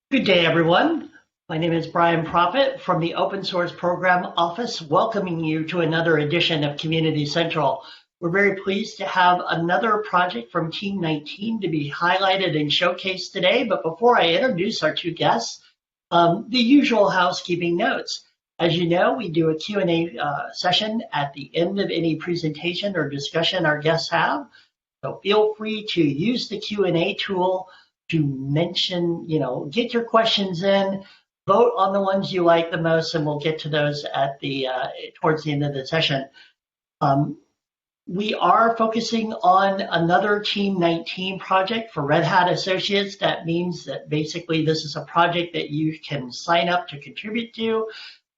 Good day, everyone. My name is Brian Prophet from the Open Source Program Office, welcoming you to another edition of Community Central. We're very pleased to have another project from Team 19 to be highlighted and showcased today. But before I introduce our two guests, the usual housekeeping notes. As you know, we do a Q&A session at the end of any presentation or discussion our guests have. So feel free to use the Q&A tool to mention, get your questions in, vote on the ones you like the most, and we'll get to those at the towards the end of the session. We are focusing on another Team 19 project for Red Hat Associates. That means that basically this is a project that you can sign up to contribute to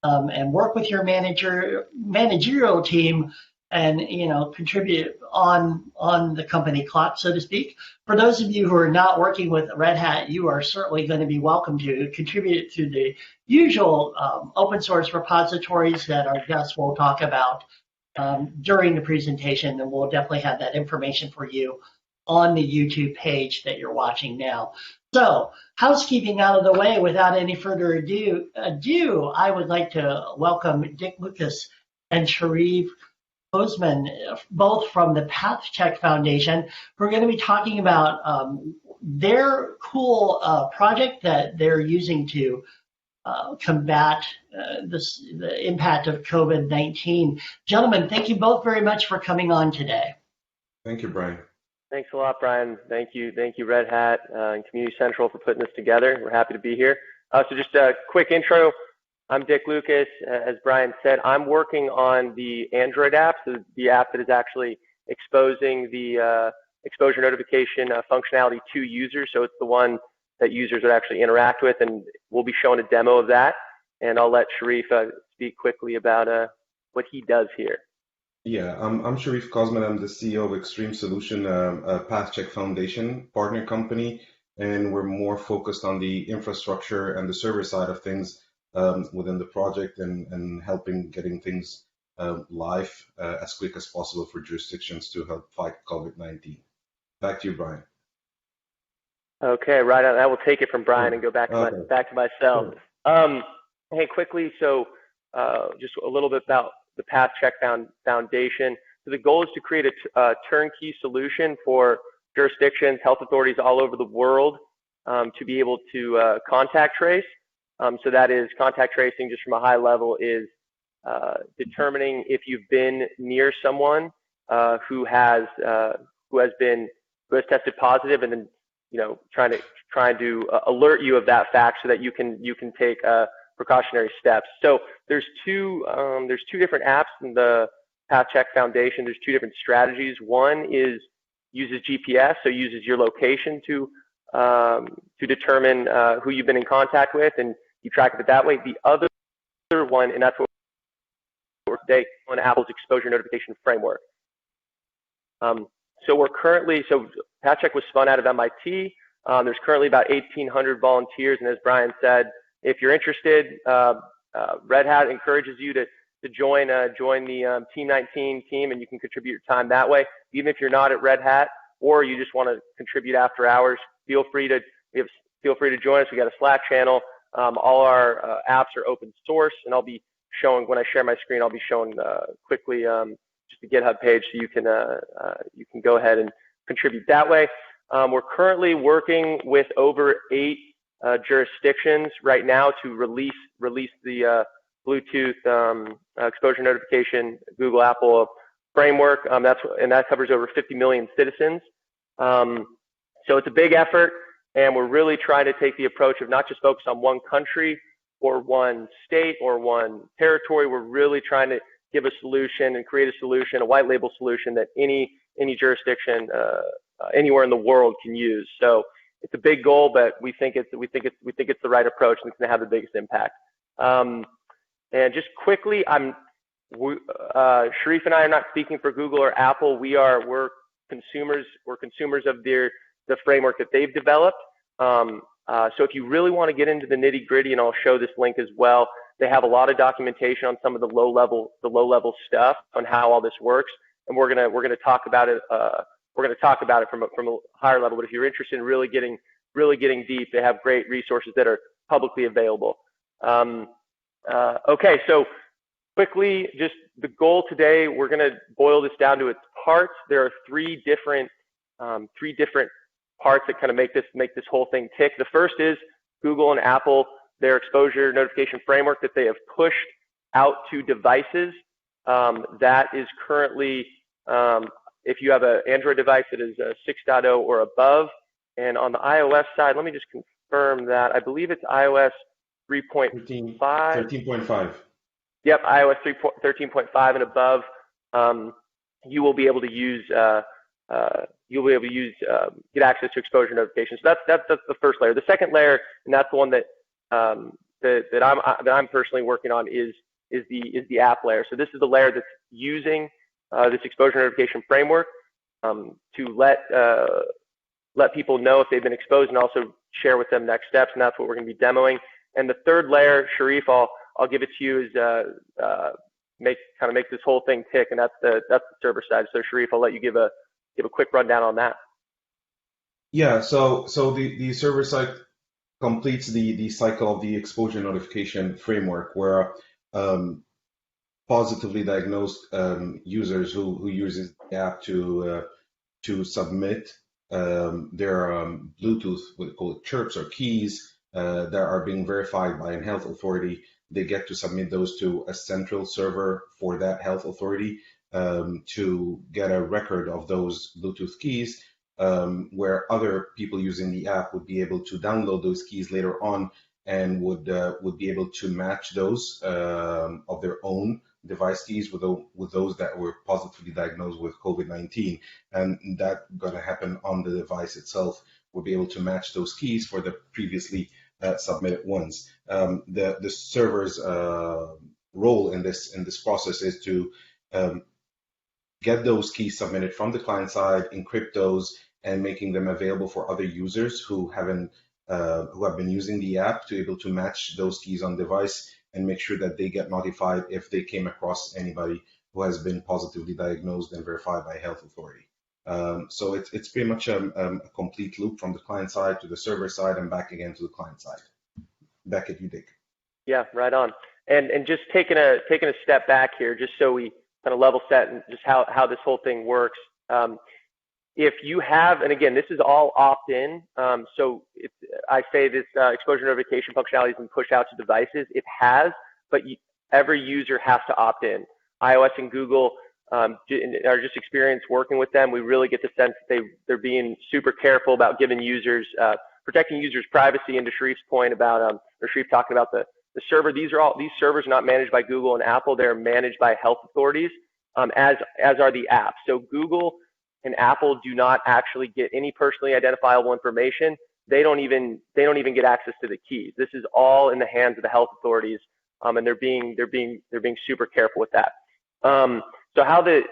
and work with your managerial team and contribute on the company clock, so to speak. For those of you who are not working with Red Hat, you are certainly going to be welcome to contribute to the usual open source repositories that our guests will talk about during the presentation, and we'll definitely have that information for you on the YouTube page that you're watching now. So, housekeeping out of the way, without any further ado, I would like to welcome Dick Lucas and Sharif Osman, both from the PathCheck Foundation, who are going to be talking about their cool project that they're using to combat the impact of COVID-19. Gentlemen, thank you both very much for coming on today. Thank you, Brian. Thanks a lot, Brian. Thank you, Red Hat and Community Central for putting this together. We're happy to be here. So just a quick intro. I'm Dick Lucas. As Brian said, I'm working on the Android app, so the app that is actually exposing the exposure notification functionality to users. So it's the one that users would actually interact with, and we'll be showing a demo of that. And I'll let Sharif speak quickly about what he does here. Yeah, I'm Sharif Kozman. I'm the CEO of Extreme Solution, a PathCheck Foundation partner company, and we're more focused on the infrastructure and the server side of things within the project and helping getting things live as quick as possible for jurisdictions to help fight COVID-19. Back to you, Brian. Okay, right on. I will take it from Brian and go back to myself. Hey, quickly, so just a little bit about the PathCheck Foundation. So the goal is to create a turnkey solution for jurisdictions, health authorities all over the world to be able to contact trace. So that is contact tracing, just from a high level, is determining if you've been near someone who has tested positive, and then trying to alert you of that fact so that you can take precautionary steps. So there's two different apps in the PathCheck Foundation. There's two different strategies. One uses GPS, so uses your location to determine who you've been in contact with, and you track it that way. The other one, and that's what we're today, on Apple's exposure notification framework. So PathCheck was spun out of MIT. There's currently about 1,800 volunteers, and as Brian said, if you're interested, Red Hat encourages you to join the Team 19 team, and you can contribute your time that way. Even if you're not at Red Hat or you just want to contribute after hours, feel free to join us. We got a Slack channel. All our apps are open source, and I'll be showing, when I share my screen, I'll be showing quickly just the GitHub page, so you can go ahead and contribute that way. We're currently working with over 8 jurisdictions right now to release the Bluetooth exposure notification Google Apple framework. That covers over 50 million citizens. So it's a big effort, and we're really trying to take the approach of not just focus on one country or one state or one territory. We're really trying to give a solution and create a solution, a white label solution that any jurisdiction anywhere in the world can use. So it's a big goal, but we think it's the right approach, and it's going to have the biggest impact. And just quickly, Sharif and I are not speaking for Google or Apple. We're consumers. We're consumers of the framework that they've developed. So if you really want to get into the nitty gritty, and I'll show this link as well, they have a lot of documentation on some of the low level stuff on how all this works, and we're gonna talk about it. We're going to talk about it from a higher level. But if you're interested in really getting really getting deep. They have great resources that are publicly available. Okay, so quickly, just the goal today, we're going to boil this down to its parts. There are three different parts that kind of make this whole thing tick. The first is Google and Apple, their exposure notification framework that they have pushed out to devices. That is currently, if you have an Android device that is 6.0 or above, and on the iOS side, let me just confirm that. I believe it's iOS 3.5. 13.5. Yep, iOS 13.5 and above. You will be able to use get access to exposure notifications. So that's the first layer. The second layer, and that's the one that I'm personally working on, is the app layer. So this is the layer that's using this exposure notification framework to let people know if they've been exposed, and also share with them next steps. And that's what we're going to be demoing. And the third layer, Sharif, I'll give it to you, is make this whole thing tick, and that's the server side. So Sharif, I'll let you give a quick rundown on that. Yeah, so the server side completes the cycle of the exposure notification framework, where positively diagnosed users who uses the app to submit their Bluetooth, what we call chirps or keys, that are being verified by a health authority. They get to submit those to a central server for that health authority to get a record of those Bluetooth keys, where other people using the app would be able to download those keys later on, and would be able to match those of their own device keys with those that were positively diagnosed with COVID-19, and that going to happen on the device itself. We'll be able to match those keys for the previously submitted ones. The server's role in this process is to get those keys submitted from the client side, encrypt those, and making them available for other users who have been using the app to be able to match those keys on device, and make sure that they get notified if they came across anybody who has been positively diagnosed and verified by a health authority. So it's pretty much a complete loop from the client side to the server side and back again to the client side. Back at you, Dick. Yeah, right on. And just taking a step back here, just so we kind of level set and just how this whole thing works. If you have, and again, this is all opt-in, so I say this exposure notification functionality has been pushed out to devices. It has, but every user has to opt in. iOS and Google are just experienced working with them. We really get the sense that they're being super careful about giving users, protecting users' privacy. And to Sharif's point about, or Sharif talking about the server, these servers are not managed by Google and Apple. They're managed by health authorities, as are the apps. So Google and Apple do not actually get any personally identifiable information. They don't even get access to the keys. This is all in the hands of the health authorities, and they're being super careful with that. So how this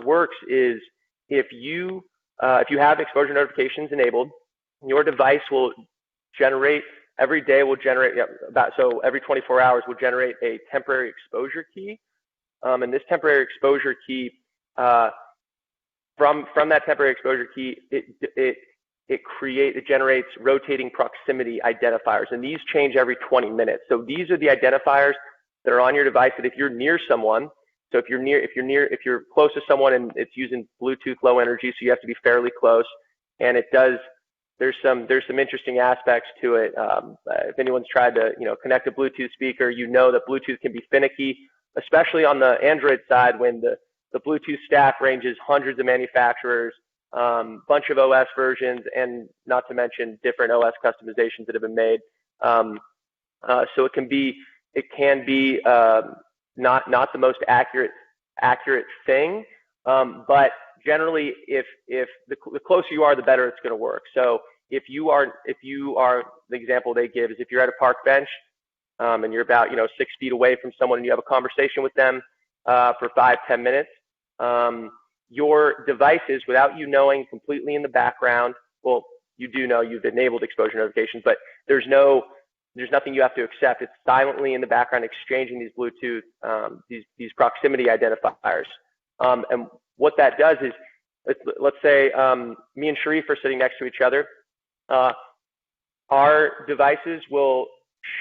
works is, if you have exposure notifications enabled, your device will generate every 24 hours will generate a temporary exposure key, and this temporary exposure key, from that temporary exposure key, it generates rotating proximity identifiers, and these change every 20 minutes. So these are the identifiers that are on your device that if you're near someone, so if you're close to someone and it's using Bluetooth low energy, so you have to be fairly close, and there's some interesting aspects to it. If anyone's tried to connect a Bluetooth speaker, that Bluetooth can be finicky, especially on the Android side, when the Bluetooth stack ranges hundreds of manufacturers, bunch of OS versions, and not to mention different OS customizations that have been made. So it can be not the most accurate thing, but generally, if the closer you are, the better it's going to work. So if you are, the example they give is, if you're at a park bench, and you're about 6 feet away from someone and you have a conversation with them for 5-10 minutes, your devices, without you knowing, completely in the background, well, you do know you've enabled exposure notifications, but there's nothing you have to accept. It's silently in the background exchanging these Bluetooth, these proximity identifiers. And what that does is, let's say me and Sharif are sitting next to each other. Our devices will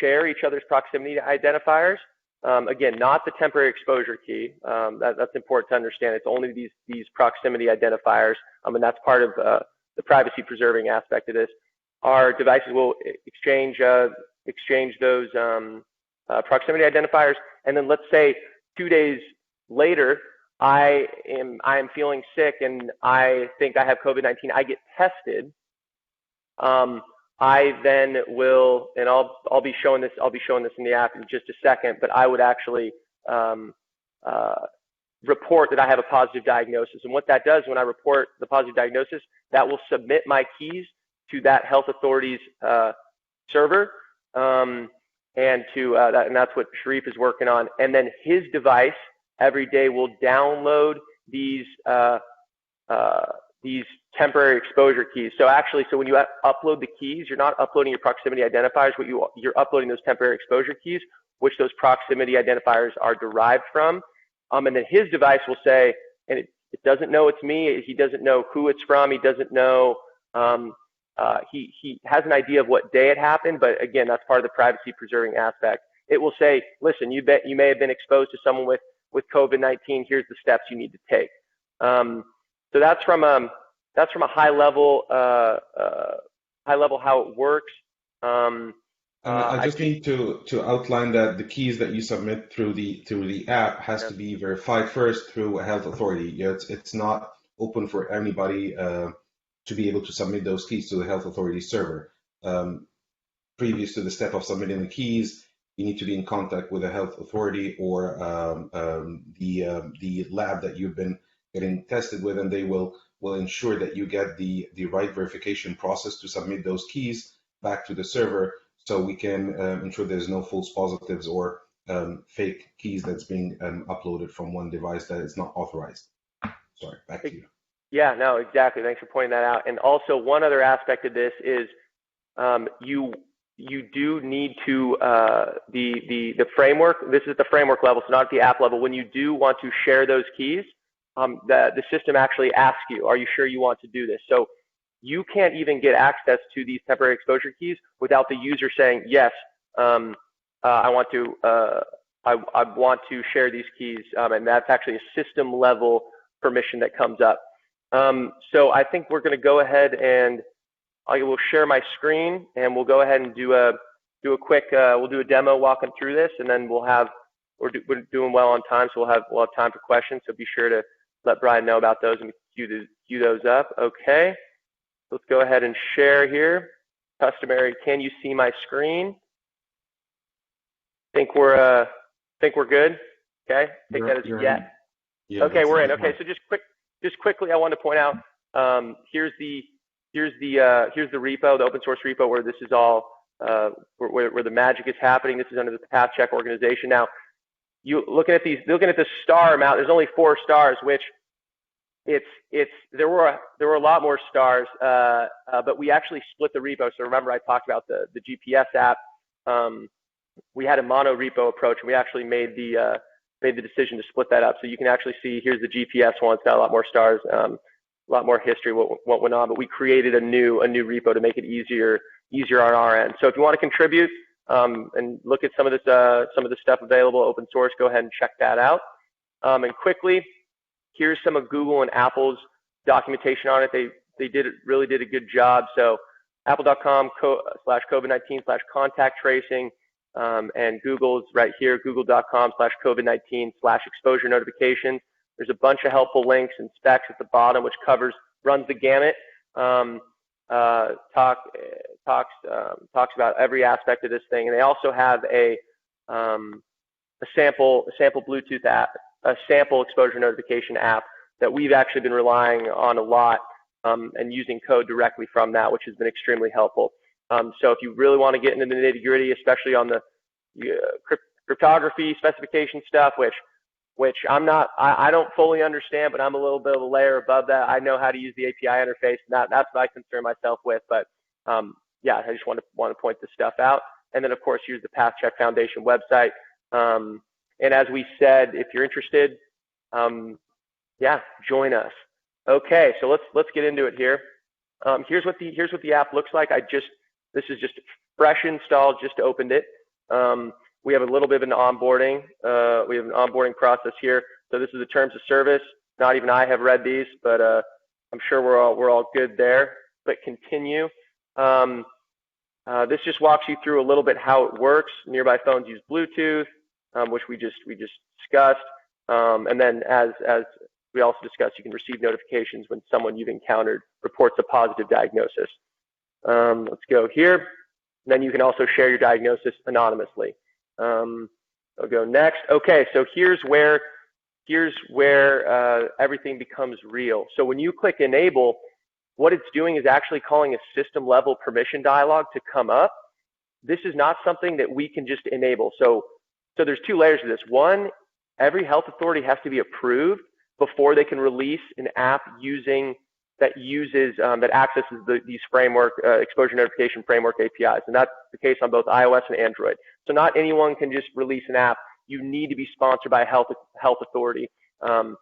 share each other's proximity identifiers. Again, not the temporary exposure key. That's important to understand. It's only these proximity identifiers, and that's part of the privacy preserving aspect of this. Our devices will exchange those proximity identifiers, and then let's say 2 days later, I am feeling sick and I think I have COVID-19. I get tested. I then will, and I'll be showing this in the app in just a second, but I would actually report that I have a positive diagnosis. And what that does when I report the positive diagnosis, that will submit my keys to that health authority's server, and that's what Sharif is working on. And then his device every day will download these temporary exposure keys. So when you upload the keys, you're not uploading your proximity identifiers. You're uploading those temporary exposure keys, which those proximity identifiers are derived from. And then his device will say, and it doesn't know it's me. He doesn't know who it's from. He doesn't know. He has an idea of what day it happened, but again, that's part of the privacy preserving aspect. It will say, listen, you may have been exposed to someone with COVID-19. Here's the steps you need to take. So that's from a high level how it works. I just need to outline that the keys that you submit through the app has to be verified first through a health authority. It's not open for anybody to be able to submit those keys to the health authority server. Previous to the step of submitting the keys, you need to be in contact with a health authority or the lab that you've been getting tested with, and they will ensure that you get the right verification process to submit those keys back to the server, so we can ensure there's no false positives or fake keys that's being uploaded from one device that is not authorized. Sorry, back to you. Yeah, no, exactly. Thanks for pointing that out. And also, one other aspect of this is you do need to the framework. This is the framework level, so not at the app level. When you do want to share those keys, the system actually asks you, are you sure you want to do this? So you can't even get access to these temporary exposure keys without the user saying, yes, I want to share these keys. And that's actually a system level permission that comes up. So I think we're going to go ahead and I will share my screen, and we'll go ahead and do a quick, we'll do a demo walking through this, and then we're doing well on time, so we'll have time for questions. So be sure to let Brian know about those and queue those up. Okay, let's go ahead and share here. Customary, can you see my screen? Think we're good. Okay, take that as a yes. Yeah, okay, we're in. Okay, so just quickly, I want to point out, here's the repo, the open source repo where this is all where the magic is happening. This is under the PathCheck organization. Now, you looking at the star amount. There's only 4 stars, which there were a lot more stars, but we actually split the repo. So remember, I talked about the GPS app. We had a mono repo approach, and we actually made the decision to split that up. So you can actually see here's the GPS one. It's got a lot more stars, a lot more history, what went on. But we created a new repo to make it easier on our end. So if you want to contribute and look at some of the stuff available open source, go ahead and check that out. And quickly, here's some of Google and Apple's documentation on it. They really did a good job. So apple.com/COVID-19/contact tracing. And Google's right here, google.com/COVID-19/exposure notifications. There's a bunch of helpful links and specs at the bottom, which runs the gamut. Talks about every aspect of this thing. And they also have a sample Bluetooth app, a sample exposure notification app that we've actually been relying on a lot, and using code directly from that, which has been extremely helpful. So if you really want to get into the nitty gritty, especially on the cryptography specification stuff, which I don't fully understand, but I'm a little bit of a layer above that. I know how to use the API interface, and that's what I concern myself with. But yeah, I just want to point this stuff out. And then of course, here's the PathCheck Foundation website. And as we said, if you're interested, yeah, join us. Okay, so let's get into it here. Here's what the app looks like. This is just fresh installed, just opened it. We have a little bit of an onboarding. We have an onboarding process here. So this is the terms of service. Not even I have read these, but I'm sure we're all good there. Click continue. This just walks you through a little bit how it works. Nearby phones use Bluetooth, which we just discussed. And then as we also discussed, you can receive notifications when someone you've encountered reports a positive diagnosis. Let's go here. And then you can also share your diagnosis anonymously. I'll go next. Okay, so here's where everything becomes real. So when you click enable, what it's doing is actually calling a system level permission dialog to come up. This is not something that we can just enable. So there's two layers to this. One, every health authority has to be approved before they can release an app that accesses these framework exposure notification framework APIs, and that's the case on both iOS and Android. So not anyone can just release an app. You need to be sponsored by a health authority. So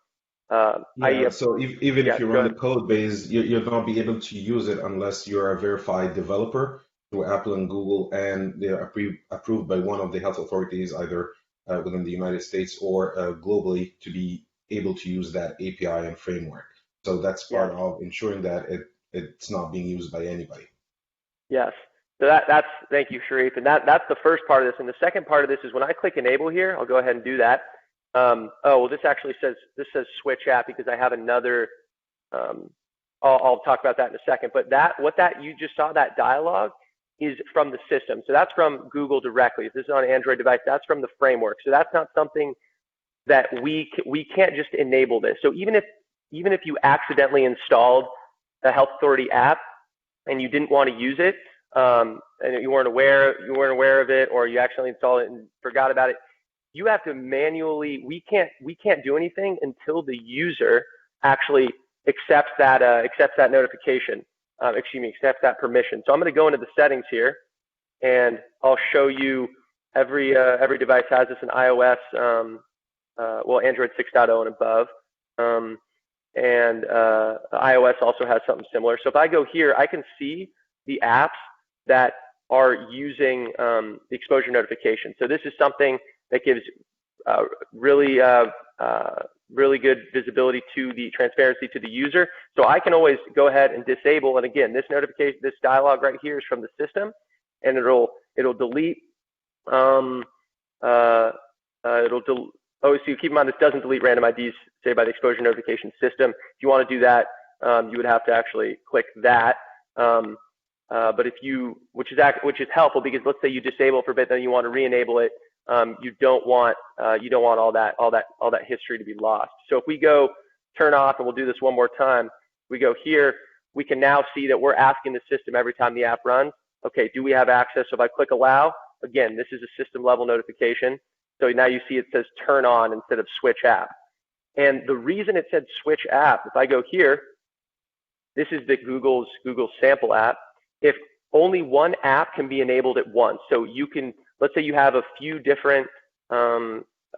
even if you run the code base, you'll not be able to use it unless you're a verified developer through Apple and Google, and they're approved by one of the health authorities, either within the United States or globally, to be able to use that API and framework. So that's part of ensuring that it's not being used by anybody. Yes. So that's thank you, Sharif. And that's the first part of this. And the second part of this is when I click enable here, I'll go ahead and do that. This actually says switch app because I have another. I'll talk about that in a second. But what you just saw, that dialogue, is from the system. So that's from Google directly. If this is on an Android device, that's from the framework. So that's not something that we can't just enable this. So even if you accidentally installed a health authority app and you didn't want to use it, and you weren't aware of it, or you accidentally installed it and forgot about it, you have to manually. We can't do anything until the user actually accepts that notification. Accepts that permission. So I'm going to go into the settings here, and I'll show you every device has this in iOS, Android 6.0 and above. And iOS also has something similar. So if I go here, I can see the apps that are using the exposure notification. So this is something that gives really good visibility to the transparency to the user. So I can always go ahead and disable. And again, this notification, this dialog right here is from the system, and it'll delete. So keep in mind, this doesn't delete random IDs saved by the exposure notification system. If you want to do that, you would have to actually click that. But which is helpful, because let's say you disable it for a bit, then you want to re-enable it. You don't want all that history to be lost. So if we go turn off, and we'll do this one more time, we go here, we can now see that we're asking the system every time the app runs, okay, do we have access? So if I click allow, again, this is a system level notification. So now you see it says turn on instead of switch app. And the reason it said switch app, if I go here, this is the Google sample app. If only one app can be enabled at once, so you can, let's say you have a few different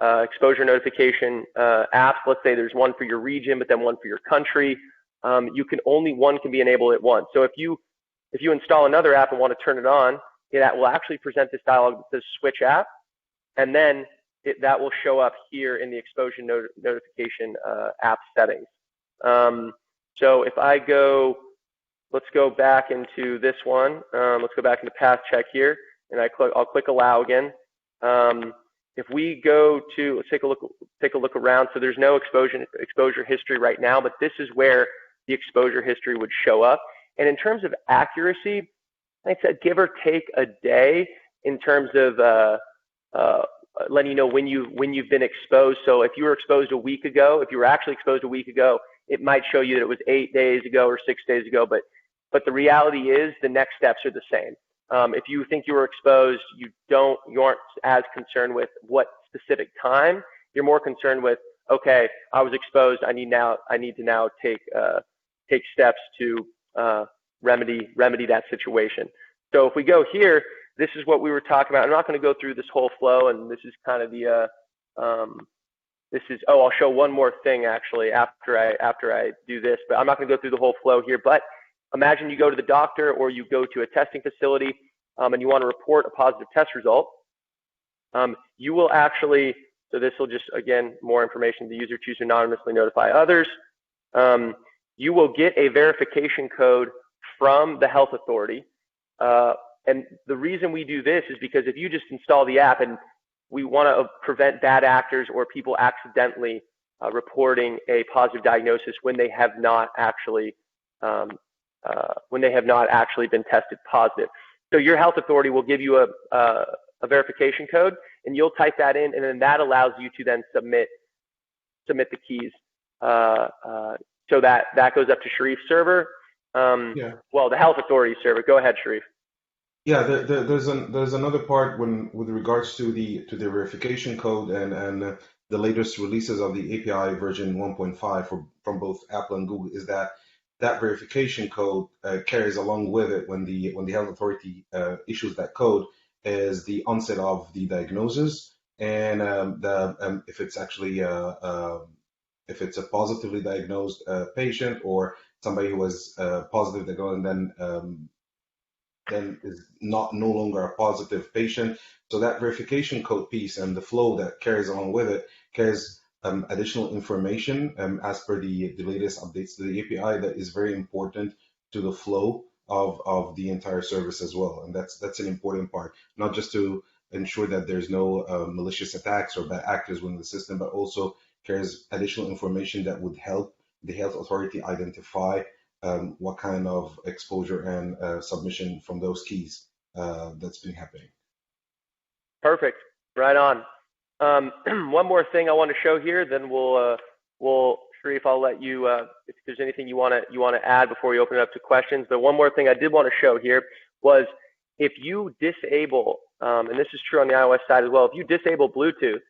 exposure notification apps. Let's say there's one for your region, but then one for your country. Only one can be enabled at once. So if you install another app and want to turn it on, it will actually present this dialog that says switch app, and then that will show up here in the exposure notification app settings. So if I go, let's go back into this one. Let's go back into PathCheck here, and I'll click allow again. If we go to, let's take a look around. So there's no exposure history right now, but this is where the exposure history would show up. And in terms of accuracy, I said give or take a day in terms of letting you know when you've been exposed. So if you were exposed a week ago, if you were actually exposed a week ago, it might show you that it was 8 days ago or 6 days ago. But the reality is the next steps are the same. If you think you were exposed, you aren't as concerned with what specific time. You're more concerned with, okay, I was exposed. I need to now take steps to remedy that situation. So if we go here, this is what we were talking about. I'm not going to go through this whole flow, and this is kind of the I'll show one more thing actually after I do this, but I'm not going to go through the whole flow here. But imagine you go to the doctor or you go to a testing facility and you want to report a positive test result. You will actually, so this will just, again, more information, the user choose to anonymously notify others. You will get a verification code from the health authority. And the reason we do this is because if you just install the app, and we want to prevent bad actors or people accidentally reporting a positive diagnosis when they have not actually been tested positive. So your health authority will give you a verification code, and you'll type that in, and then that allows you to then submit the keys. So that goes up to Sharif's server. Well, the health authority server. Go ahead, Sharif. Yeah, there's another part with regards to the verification code and the latest releases of the API version 1.5 from both Apple and Google, is that verification code carries along with it when the health authority issues that code is the onset of the diagnosis, and if it's actually if it's a positively diagnosed patient or somebody who was positive and then is no longer a positive patient. So that verification code piece and the flow that carries along with it carries additional information as per the latest updates to the API that is very important to the flow of the entire service as well. And that's an important part, not just to ensure that there's no malicious attacks or bad actors within the system, but also carries additional information that would help the health authority identify what kind of exposure and submission from those keys that's been happening. Perfect. Right on. One more thing I want to show here, then we'll Sharif, I'll let you if there's anything you want to add before we open it up to questions. But one more thing I did want to show here was if you disable, and this is true on the iOS side as well, if you disable Bluetooth,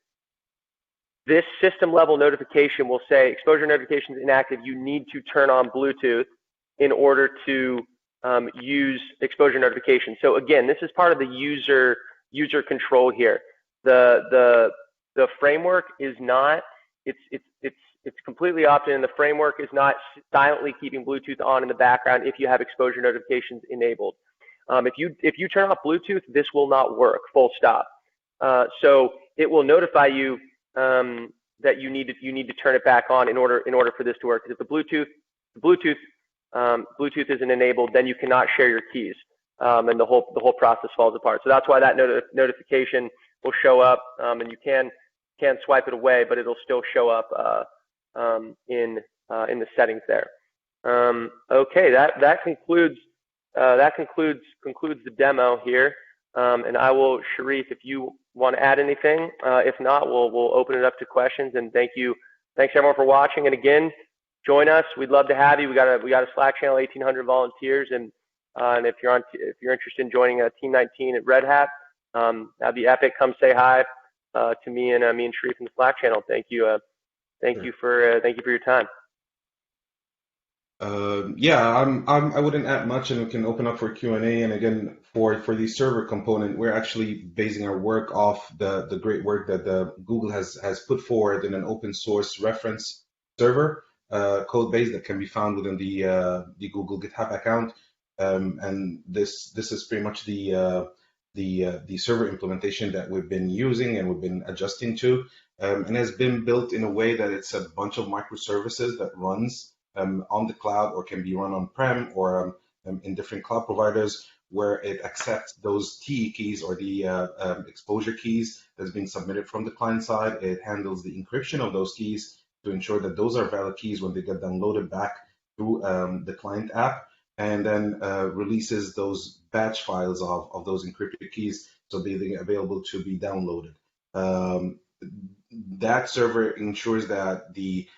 this system level notification will say exposure notifications inactive. You need to turn on Bluetooth in order to use exposure notification. So again, this is part of the user control here. The framework is not, it's completely opt-in. The framework is not silently keeping Bluetooth on in the background if you have exposure notifications enabled. If you turn off Bluetooth, this will not work, full stop. So it will notify you that you need to turn it back on in order for this to work. Because if the Bluetooth isn't enabled, then you cannot share your keys, and the whole process falls apart. So that's why that notification will show up, and you can swipe it away, but it'll still show up in the settings there. Okay, that concludes the demo here, and I will, Sharif, if you want to add anything. If not, we'll open it up to questions. And thanks everyone for watching. And again, join us. We'd love to have you. We got a Slack channel, 1,800 volunteers, and if you're interested in joining Team 19 at Red Hat, that'd be epic. Come say hi to me and Sharif in the Slack channel. Thank you. Thank you for your time. Yeah, I wouldn't add much, and we can open up for Q&A. And again, for the server component, we're actually basing our work off the great work that Google has put forward in an open source reference server code base that can be found within the Google GitHub account. And this is pretty much the server implementation that we've been using and we've been adjusting to, and has been built in a way that it's a bunch of microservices that runs on the cloud or can be run on-prem or in different cloud providers, where it accepts those TE keys or the exposure keys that's being submitted from the client side. It handles the encryption of those keys to ensure that those are valid keys when they get downloaded back through the client app, and then releases those batch files of those encrypted keys so they're available to be downloaded. That server ensures that the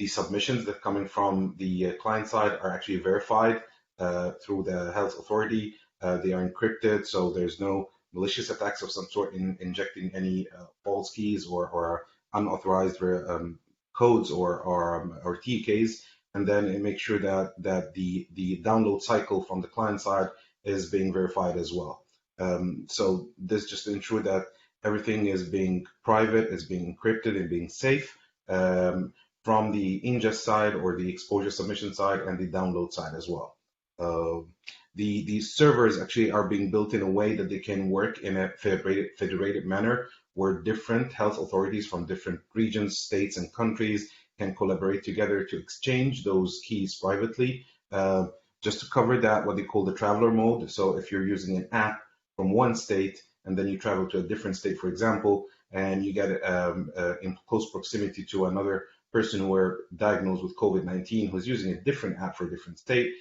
submissions that are coming from the client side are actually verified through the health authority. They are encrypted, so there's no malicious attacks of some sort in injecting any false keys or unauthorized codes or TKs. And then it makes sure that the download cycle from the client side is being verified as well. So this just to ensure that everything is being private, is being encrypted, and being safe. From the ingest side or the exposure submission side and the download side as well. these servers actually are being built in a way that they can work in a federated manner where different health authorities from different regions, states, and countries can collaborate together to exchange those keys privately. Just to cover that, what they call the traveler mode. So if you're using an app from one state and then you travel to a different state, for example, and you get in close proximity to another person who were diagnosed with COVID-19 who's using a different app for a different state,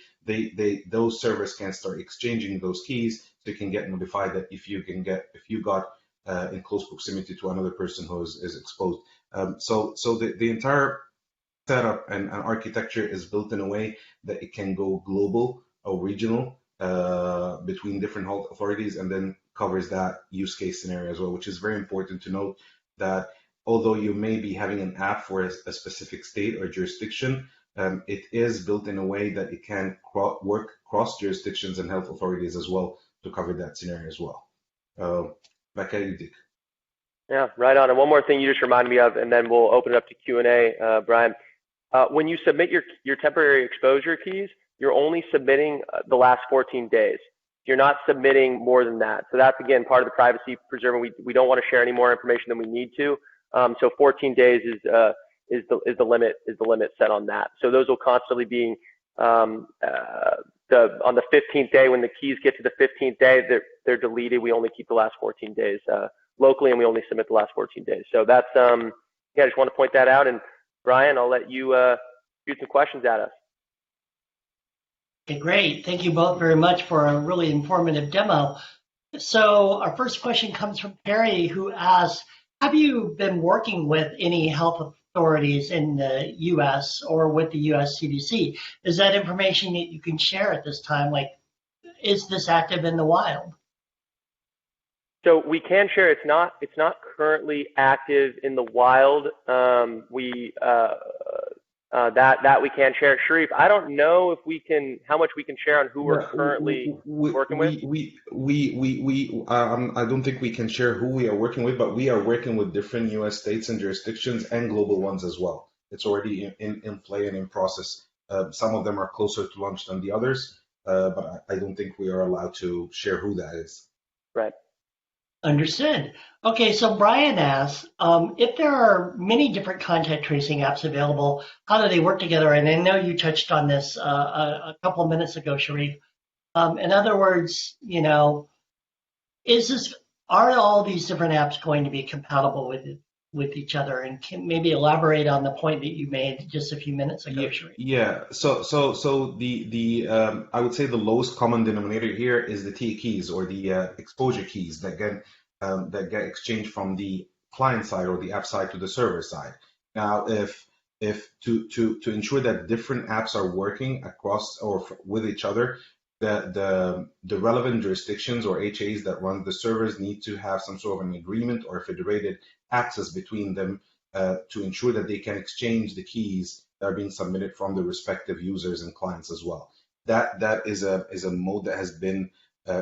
those servers can start exchanging those keys, so you can get notified that if you got in close proximity to another person who is exposed. So the entire setup and architecture is built in a way that it can go global or regional between different health authorities, and then covers that use case scenario as well, which is very important to note that although you may be having an app for a specific state or jurisdiction, it is built in a way that it can work cross jurisdictions and health authorities as well to cover that scenario as well. Back at you, Dick. Yeah, right on. And one more thing you just reminded me of, and then we'll open it up to Q&A, Brian. When you submit your temporary exposure keys, you're only submitting the last 14 days. You're not submitting more than that. So that's, again, part of the privacy preserving. We don't want to share any more information than we need to. So 14 days is the limit set on that. So those will constantly be on the 15th day. When the keys get to the 15th day, they're deleted. We only keep the last 14 days locally, and we only submit the last 14 days. So that's yeah, I just want to point that out. And Brian, I'll let you shoot some questions at us. Okay, great. Thank you both very much for a really informative demo. So our first question comes from Perry, who asks, have you been working with any health authorities in the U.S. or with the U.S. CDC? Is that information that you can share at this time? Like, is this active in the wild? So we can share. It's not currently active in the wild. That we can share. Sharif, I don't know if we can, how much we can share on who we're currently working with. I don't think we can share who we are working with, but we are working with different U.S. states and jurisdictions and global ones as well. It's already in play and in process. Some of them are closer to launch than the others, but I don't think we are allowed to share who that is. Right. Understood. Okay, so Brian asks, if there are many different contact tracing apps available, how do they work together? And I know you touched on this a couple of minutes ago, Sharif. In other words, you know, are all these different apps going to be compatible with each other? And can maybe elaborate on the point that you made just a few minutes ago, Sharif? Yeah. So the I would say the lowest common denominator here is the T keys, or the exposure keys that get exchanged from the client side or the app side to the server side. Now, if to ensure that different apps are working across or with each other, the relevant jurisdictions or HAs that run the servers need to have some sort of an agreement or federated access between them to ensure that they can exchange the keys that are being submitted from the respective users and clients as well. That is a mode that has been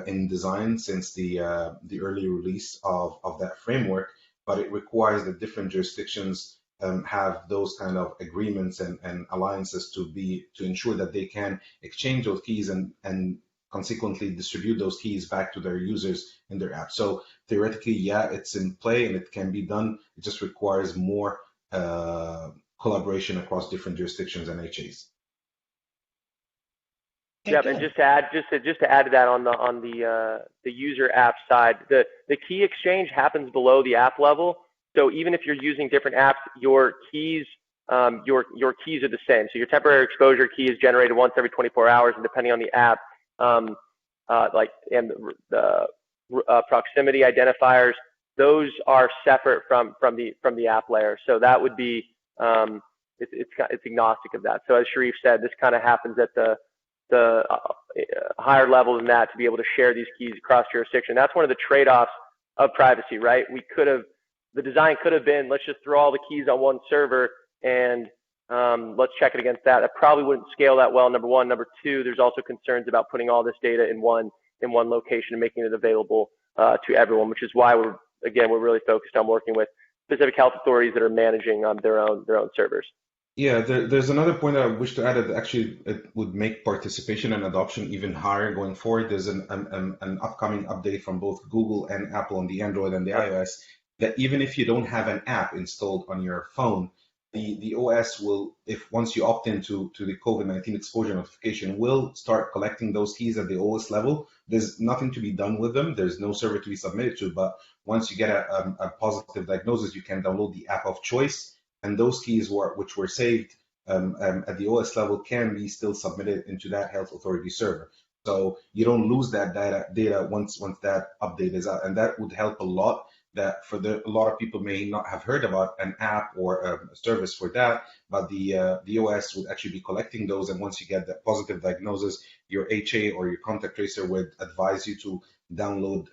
in design since the early release of that framework, but it requires that different jurisdictions have those kind of agreements and alliances to ensure that they can exchange those keys and consequently distribute those keys back to their users in their app. So theoretically, yeah, it's in play and it can be done. It just requires more collaboration across different jurisdictions and HAs. Yeah, and just to add to that on the user app side, the key exchange happens below the app level. So even if you're using different apps, your keys are the same. So your temporary exposure key is generated once every 24 hours, and depending on the app, the proximity identifiers, those are separate from the app layer. So that would be it's agnostic of that. So as Sharif said, this kind of happens at the higher level than that to be able to share these keys across jurisdiction. That's one of the trade-offs of privacy, right? The design could have been, let's just throw all the keys on one server and let's check it against that. It probably wouldn't scale that well, number one. Number two, there's also concerns about putting all this data in one location and making it available to everyone, which is why we're really focused on working with specific health authorities that are managing their own servers. Yeah, there's another point I wish to add that actually it would make participation and adoption even higher going forward. There's an upcoming update from both Google and Apple on the Android and the Yep. iOS that even if you don't have an app installed on your phone, the OS will, if once you opt into the COVID-19 exposure notification, will start collecting those keys at the OS level. There's nothing to be done with them. There's no server to be submitted to, but once you get a positive diagnosis, you can download the app of choice and those keys which were saved at the OS level can be still submitted into that health authority server. So you don't lose that data once that update is out, and that would help a lot. That a lot of people may not have heard about an app or a service for that, but the OS would actually be collecting those, and once you get that positive diagnosis, your HA or your contact tracer would advise you to download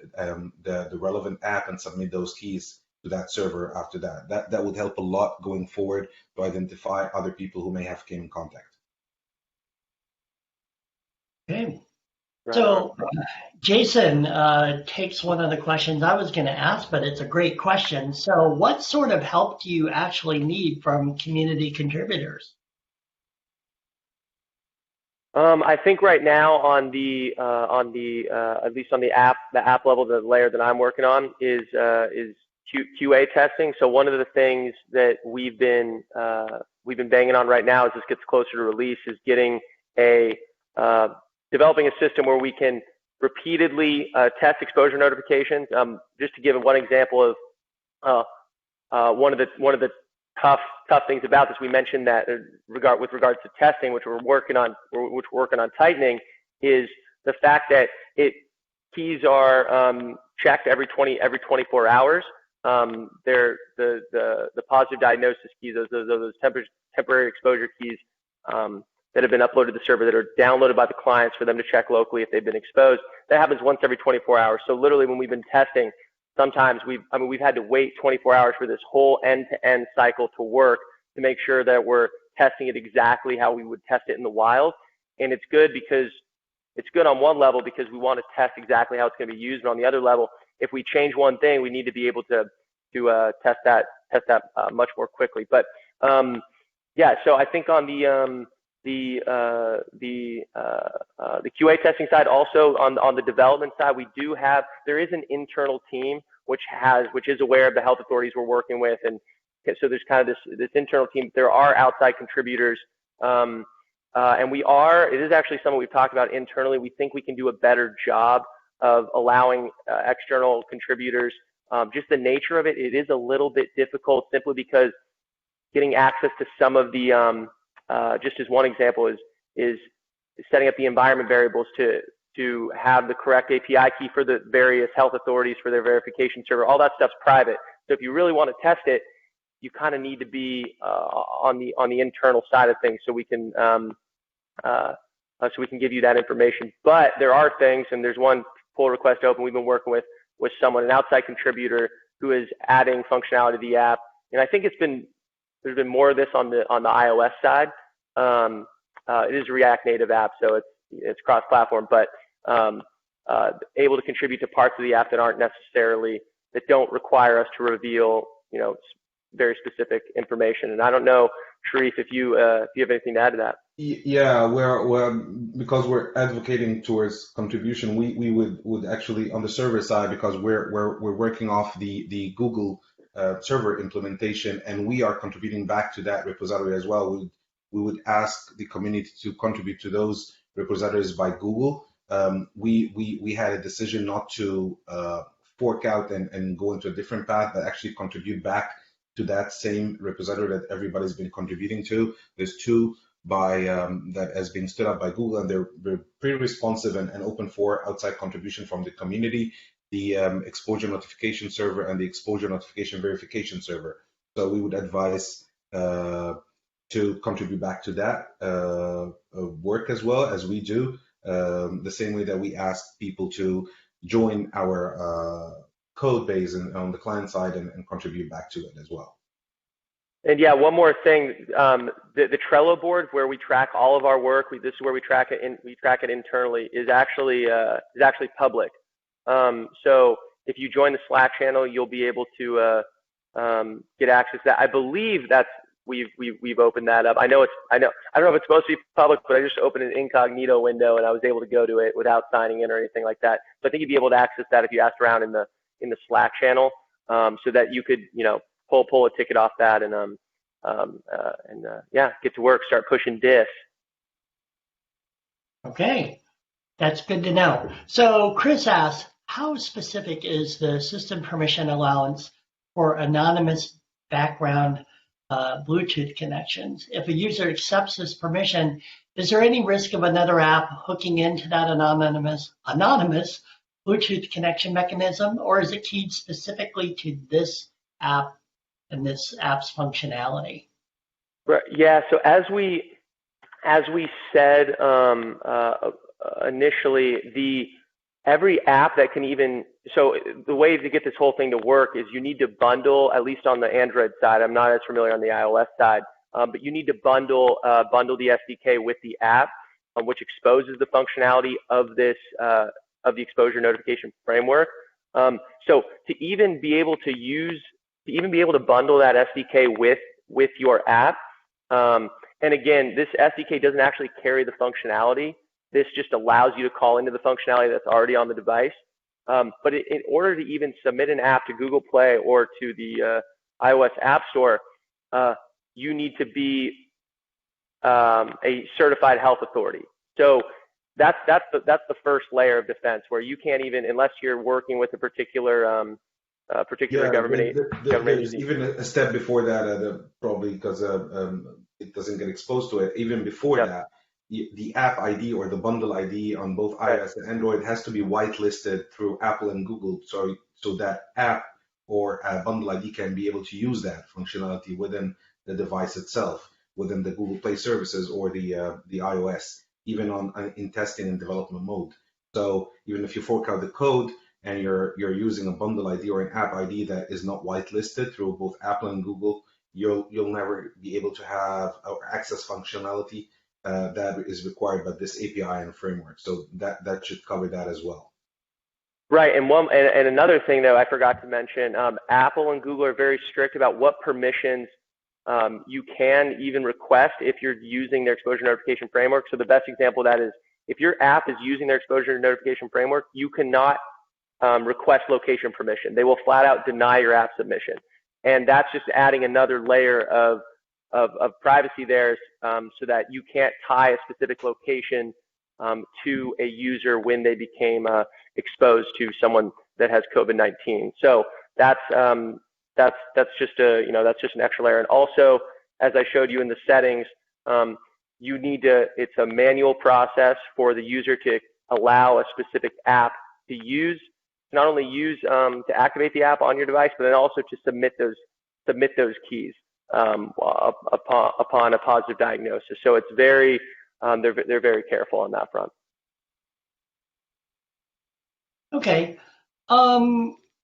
the relevant app and submit those keys to that server after that. That would help a lot going forward to identify other people who may have came in contact. Okay. Right So on. Jason takes one of the questions I was going to ask, but it's a great question. So what sort of help do you actually need from community contributors? I think right now on the at least on the app level, the layer that I'm working on is QA testing. So one of the things that we've been banging on right now as this gets closer to release is getting developing a system where we can repeatedly test exposure notifications. Just to give one example of one of the tough things about this, we mentioned that with regards to testing, which we're working on tightening, is the fact that keys are checked every 24 hours. They're the positive diagnosis keys, those temporary exposure keys that have been uploaded to the server that are downloaded by the clients for them to check locally if they've been exposed. That happens once every 24 hours. So literally, when we've been testing, sometimes we've had to wait 24 hours for this whole end-to-end cycle to work to make sure that we're testing it exactly how we would test it in the wild. And it's good on one level because we want to test exactly how it's going to be used, but on the other level, if we change one thing, we need to be able to test that much more quickly. But yeah, so I think on the QA testing side, also on the development side, there is an internal team which is aware of the health authorities we're working with, and so there's kind of this internal team. There are outside contributors, and it is actually something we've talked about internally. We think we can do a better job of allowing external contributors. Just the nature of it is a little bit difficult simply because getting access to some of the just as one example is setting up the environment variables to have the correct API key for the various health authorities for their verification server. All that stuff's private. So if you really want to test it, you kind of need to be on the internal side of things so we can give you that information. But there are things, and there's one pull request open we've been working with someone, an outside contributor, who is adding functionality to the app. And I think there's been more of this on the iOS side. It is a React Native app, so it's cross-platform, but able to contribute to parts of the app that don't require us to reveal, very specific information. And I don't know, Sharif, if you have anything to add to that. Yeah, because we're advocating towards contribution, we would actually on the server side, because we're working off the Google server implementation, and we are contributing back to that repository as well. We would ask the community to contribute to those repositories by Google. We had a decision not to fork out and go into a different path, but actually contribute back to that same repository that everybody's been contributing to. There's two that has been stood up by Google, and they're pretty responsive and open for outside contribution from the community. The exposure notification server and the exposure notification verification server. So we would advise to contribute back to that work as well as we do, the same way that we ask people to join our code base on the client side and contribute back to it as well. And yeah, one more thing, the Trello board where we track all of our work, this is where we track it internally, is actually public. So if you join the Slack channel, you'll be able to get access to that. I believe that's we've opened that up. I don't know if it's supposed to be public, but I just opened an incognito window and I was able to go to it without signing in or anything like that. So I think you'd be able to access that if you asked around in the Slack channel, so that you could, pull a ticket off that and get to work, start pushing diffs. Okay, that's good to know. So Chris asks, how specific is the system permission allowance for anonymous background Bluetooth connections? If a user accepts this permission, is there any risk of another app hooking into that anonymous Bluetooth connection mechanism, or is it keyed specifically to this app and this app's functionality? Right. Yeah. So as we said initially, every app that can so the way to get this whole thing to work is you need to bundle, at least on the Android side. I'm not as familiar on the iOS side, but you need to bundle the SDK with the app, which exposes the functionality of this of the exposure notification framework. So to even be able to bundle that SDK with your app, and again, this SDK doesn't actually carry the functionality. This just allows you to call into the functionality that's already on the device. But in order to even submit an app to Google Play or to the iOS App Store, you need to be a certified health authority. So that's the first layer of defense, where you can't even, unless you're working with a particular government There's agency. even a step before that, probably because it doesn't get exposed to it. Even before that, the app ID or the bundle ID on both iOS and Android has to be whitelisted through Apple and Google, so that app or bundle ID can be able to use that functionality within the device itself, within the Google Play services or the iOS, even in testing and development mode. So even if you fork out the code and you're using a bundle ID or an app ID that is not whitelisted through both Apple and Google, you'll never be able to have access functionality that is required by this API and framework. So that should cover that as well. Right, and another thing though I forgot to mention, Apple and Google are very strict about what permissions you can even request if you're using their exposure notification framework. So the best example of that is if your app is using their exposure notification framework, you cannot request location permission. They will flat out deny your app submission, and that's just adding another layer of privacy there, so that you can't tie a specific location to a user when they became exposed to someone that has COVID-19. So that's just an extra layer. And also, as I showed you in the settings, it's a manual process for the user to allow a specific app to not only use to activate the app on your device, but then also to submit those keys upon a positive diagnosis. So it's they're very careful on that front. Okay.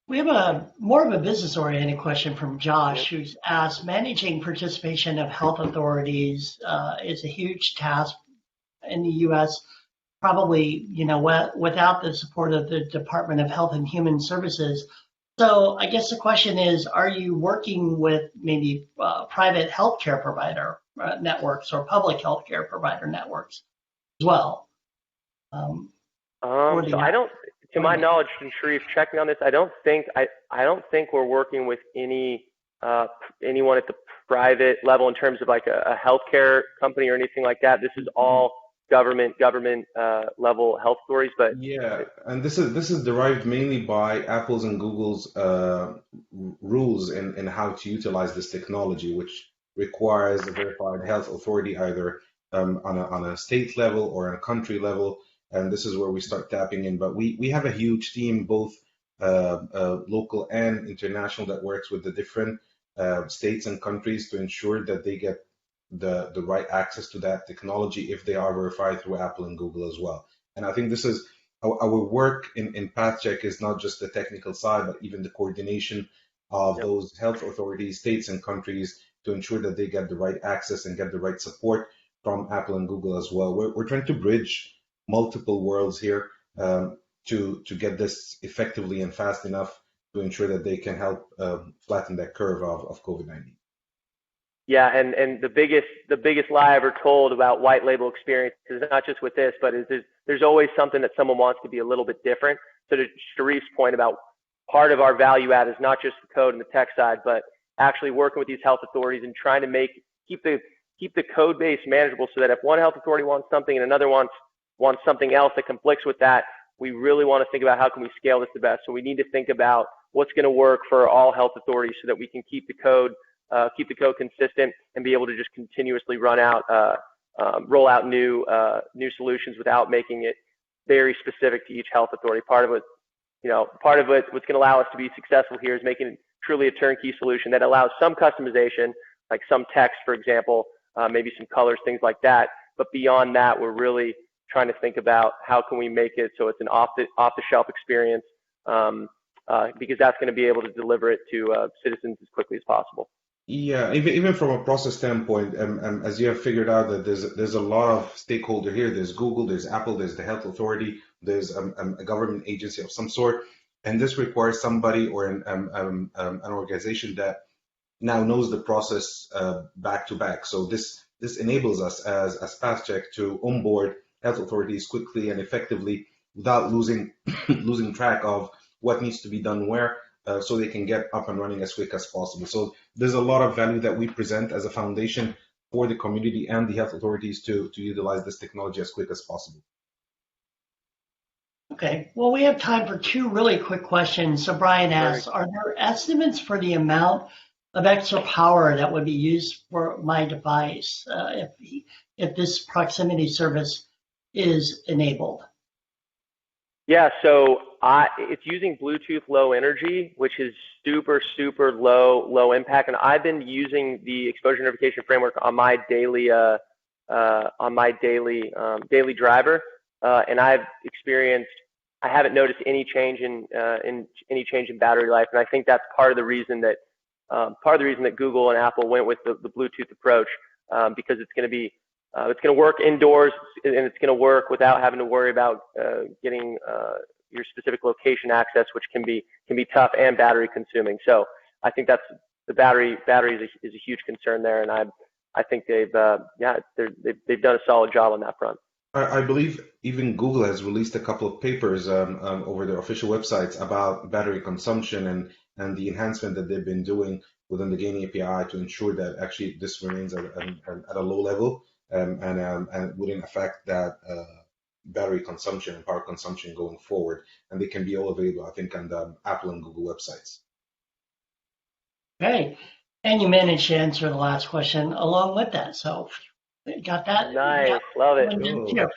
We have more of a business-oriented question from Josh, who's asked, managing participation of health authorities is a huge task in the U.S., probably, without the support of the Department of Health and Human Services. So I guess the question is, are you working with maybe private healthcare provider networks or public healthcare provider networks as well? So I don't, to my knowledge, and Sharif, check me on this. I don't think we're working with anyone at the private level in terms of like a healthcare company or anything like that. This is all government level health authorities. But and this is derived mainly by Apple's and Google's rules in how to utilize this technology, which requires a verified health authority either on a state level or on a country level. And this is where we start tapping in. But we have a huge team, both local and international, that works with the different states and countries to ensure that they get the right access to that technology if they are verified through Apple and Google as well. And I think this is our work in PathCheck is not just the technical side, but even the coordination of those health authorities, states and countries, to ensure that they get the right access and get the right support from Apple and Google as well. We're trying to bridge multiple worlds here to get this effectively and fast enough to ensure that they can help flatten that curve of COVID-19. Yeah, and the biggest lie I ever told about white label experience is not just with this, but there's always something that someone wants to be a little bit different. So to Sharif's point about part of our value add is not just the code and the tech side, but actually working with these health authorities and trying to keep the code base manageable, so that if one health authority wants something and another wants something else that conflicts with that, we really want to think about how can we scale this the best. So we need to think about what's going to work for all health authorities so that we can keep the code consistent and be able to just continuously roll out new solutions without making it very specific to each health authority. Part of it, what's going to allow us to be successful here is making it truly a turnkey solution that allows some customization, like some text, for example, maybe some colors, things like that. But beyond that, we're really trying to think about how can we make it so it's an off-the-shelf experience, because that's going to be able to deliver it to citizens as quickly as possible. Yeah, even from a process standpoint, as you have figured out that there's a lot of stakeholder here. There's Google, there's Apple, there's the health authority, there's a government agency of some sort, and this requires somebody or an organization that now knows the process back to back. So this enables us as PathCheck to onboard health authorities quickly and effectively without losing track of what needs to be done where. So they can get up and running as quick as possible. So there's a lot of value that we present as a foundation for the community and the health authorities to utilize this technology as quick as possible. Okay, well, we have time for two really quick questions. So Brian asks, are there estimates for the amount of extra power that would be used for my device if this proximity service is enabled? Yeah, so it's using Bluetooth Low Energy, which is super low impact, and I've been using the exposure notification framework on my daily daily driver, and I haven't noticed any change in battery life, and I think that's part of the reason that Google and Apple went with the Bluetooth approach, because it's going to work indoors, and it's going to work without having to worry about getting your specific location access, which can be tough and battery consuming. So I think that's the battery is a huge concern there, and I think they've done a solid job on that front. I believe even Google has released a couple of papers over their official websites about battery consumption and the enhancement that they've been doing within the Gain API to ensure that actually this remains at a low level and wouldn't affect that battery consumption and power consumption going forward. And they can be all available, I think, on the Apple and Google websites. Okay, and you managed to answer the last question along with that, so got that. Nice, love it.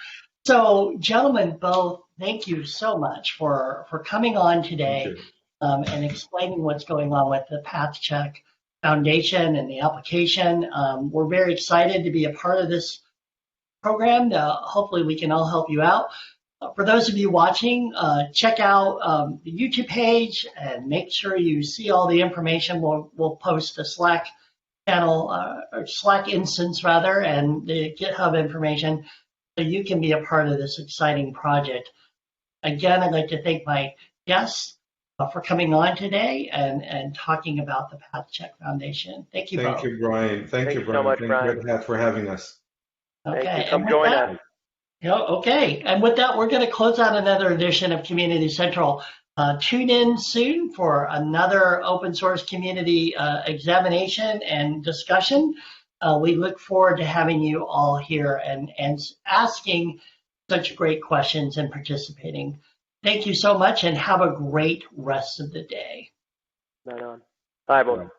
So, gentlemen, both, thank you so much for coming on today and explaining what's going on with the PathCheck Foundation and the application. We're very excited to be a part of this program. Hopefully we can all help you out. For those of you watching, check out the YouTube page and make sure you see all the information. We'll post the Slack channel, or Slack instance rather, and the GitHub information so you can be a part of this exciting project. Again, I'd like to thank my guests for coming on today and talking about the PathCheck Foundation. Thank you both. Thank you, Brian. Thank you, Brian. So much, Brian. Red Hat for having us. Okay. Thank you. Come join us. Okay, and with that, we're going to close out another edition of Community Central. Tune in soon for another open source community examination and discussion. We look forward to having you all here and asking such great questions and participating. Thank you so much and have a great rest of the day. Right on. Bye, everyone.